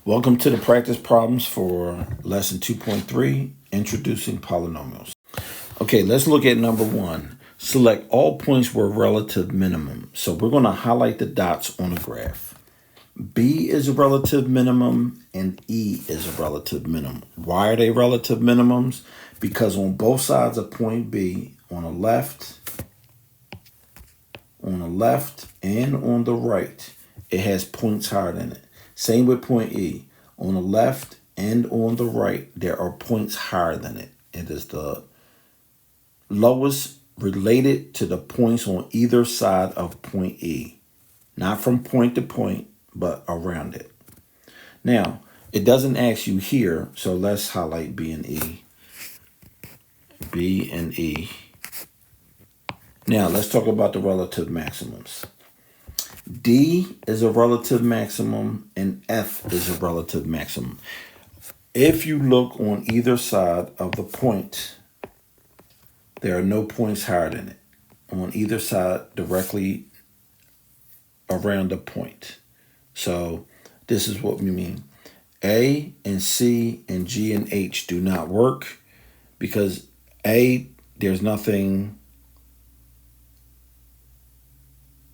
Welcome to the practice problems for lesson 2.3, introducing polynomials. Okay, let's look at number 1. Select all points where relative minimum. So we're going to highlight the dots on a graph. B is a relative minimum and E is a relative minimum. Why are they relative minimums? Because on both sides of point B, on the left and on the right, it has points higher than it. Same with point E. On the left and on the right, there are points higher than it. It is the lowest related to the points on either side of point E. Not from point to point, but around it. Now, it doesn't ask you here, so let's highlight B and E. B and E. Now, let's talk about the relative maximums. D is a relative maximum and F is a relative maximum. If you look on either side of the point, there are no points higher than it. On either side, directly around the point. So this is what we mean. A and C and G and H do not work because A, there's nothing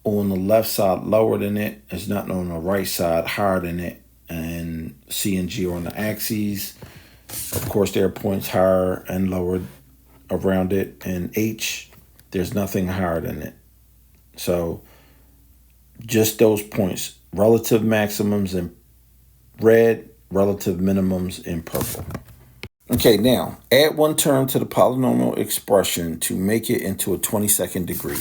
on the left side lower than it. There's nothing on the right side higher than it. And C and G are on the axes. Of course, there are points higher and lower around it. And H, there's nothing higher than it. So just those points. Relative maximums in red, relative minimums in purple. Okay, now add one term to the polynomial expression to make it into a 22nd degree.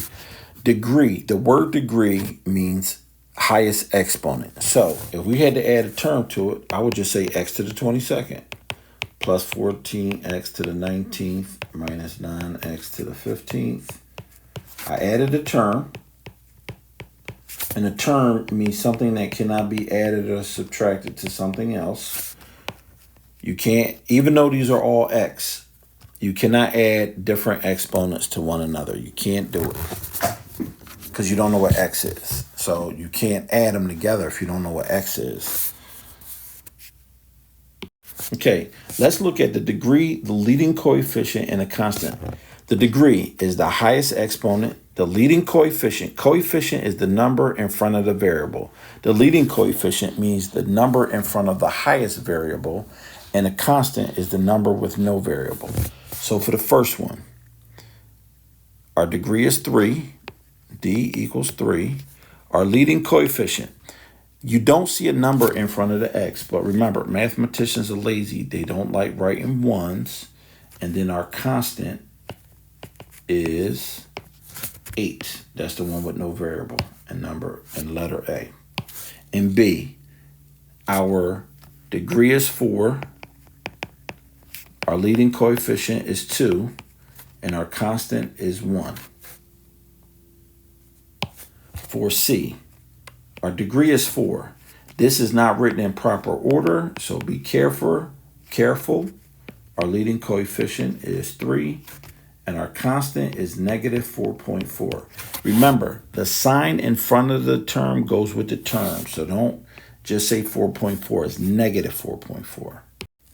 Degree, the word degree means highest exponent. So if we had to add a term to it, I would just say x to the 22nd plus 14x to the 19th minus 9x to the 15th. I added a term, and a term means something that cannot be added or subtracted to something else. You can't, even though these are all x, you cannot add different exponents to one another. You can't do it because you don't know what x is. So you can't add them together if you don't know what x is. Okay, let's look at the degree, the leading coefficient, and a constant. The degree is the highest exponent. The leading coefficient is the number in front of the variable. The leading coefficient means the number in front of the highest variable, and a constant is the number with no variable. So for the first one, our degree is 3. D equals 3. Our leading coefficient. You don't see a number in front of the x, but remember, mathematicians are lazy. They don't like writing ones. And then our constant is 8. That's the one with no variable and number and letter A. In B, our degree is 4. Our leading coefficient is 2. And our constant is 1. For C, our degree is 4. This is not written in proper order, so be careful. Our leading coefficient is 3, and our constant is negative 4.4. Remember, the sign in front of the term goes with the term, so don't just say 4.4. It's negative 4.4.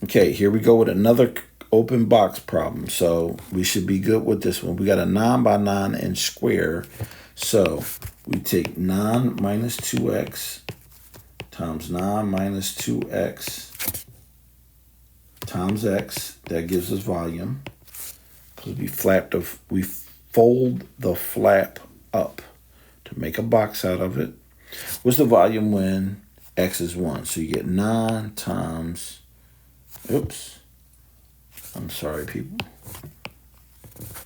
Okay, here we go with another open box problem. So we should be good with this one. We got a 9 by 9 inch square. So we take 9 minus 2x times 9 minus 2x times x. That gives us volume. Because we fold the flap up to make a box out of it. What's the volume when x is 1? So you get 9 times, I'm sorry, people.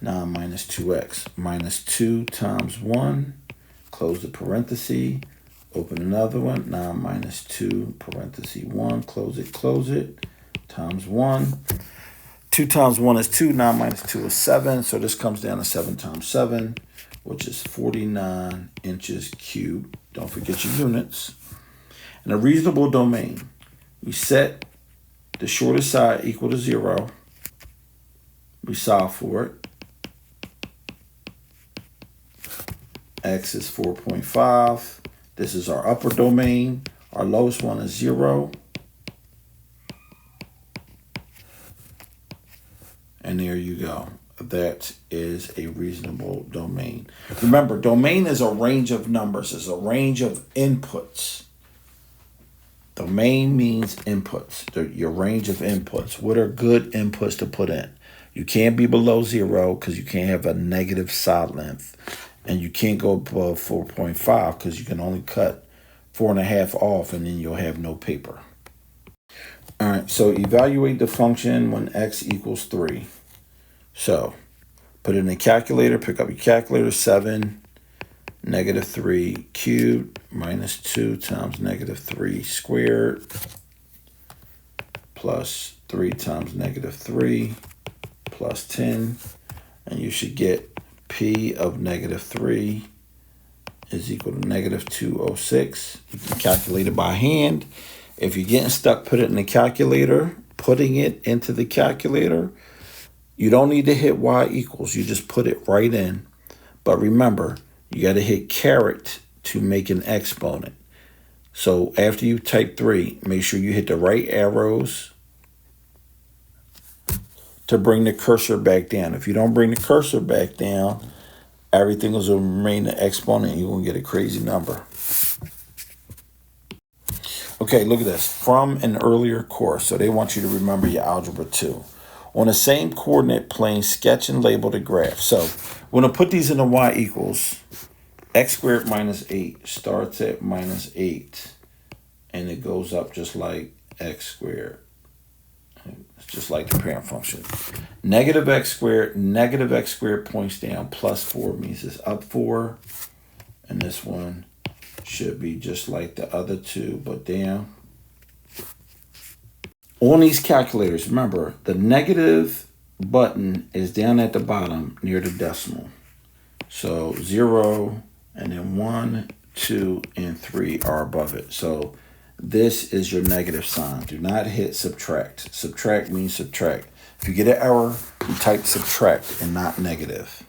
9 minus 2x minus 2 times 1. Close the parenthesis. Open another one. 9 minus 2 parenthesis 1. Close it. Times 1. 2 times 1 is 2. 9 minus 2 is 7. So this comes down to 7 times 7, which is 49 inches cubed. Don't forget your units. In a reasonable domain, we set the shortest side equal to 0. We solve for it. X is 4.5. This is our upper domain. Our lowest one is 0. And there you go. That is a reasonable domain. Remember, domain is a range of numbers. It's a range of inputs. Domain means inputs. Your range of inputs. What are good inputs to put in? You can't be below 0 because you can't have a negative side length. And you can't go above 4.5 because you can only cut 4.5 off and then you'll have no paper. All right, so evaluate the function when x equals 3. So put it in the calculator, pick up your calculator, 7 negative 3 cubed minus 2 times negative 3 squared plus 3 times negative 3 plus 10. And you should get P of negative 3 is equal to negative 206. You can calculate it by hand. If you're getting stuck, put it in the calculator. Putting it into the calculator, you don't need to hit y equals. You just put it right in. But remember, you got to hit caret to make an exponent. So after you type 3, make sure you hit the right arrows to bring the cursor back down. If you don't bring the cursor back down, everything will remain an exponent. You're going to get a crazy number. Okay, look at this. From an earlier course. So they want you to remember your Algebra 2. On the same coordinate plane, sketch and label the graph. So we're going to put these in the y equals. X squared minus 8 starts at minus 8. And it goes up just like x squared. It's just like the parent function. Negative x squared points down. Plus 4 means it's up 4. And this one should be just like the other two, but down. On these calculators, remember, the negative button is down at the bottom near the decimal. So 0, and then 1, 2, and 3 are above it. So this is your negative sign. Do not hit subtract. Subtract means subtract. If you get an error, you type subtract and not negative.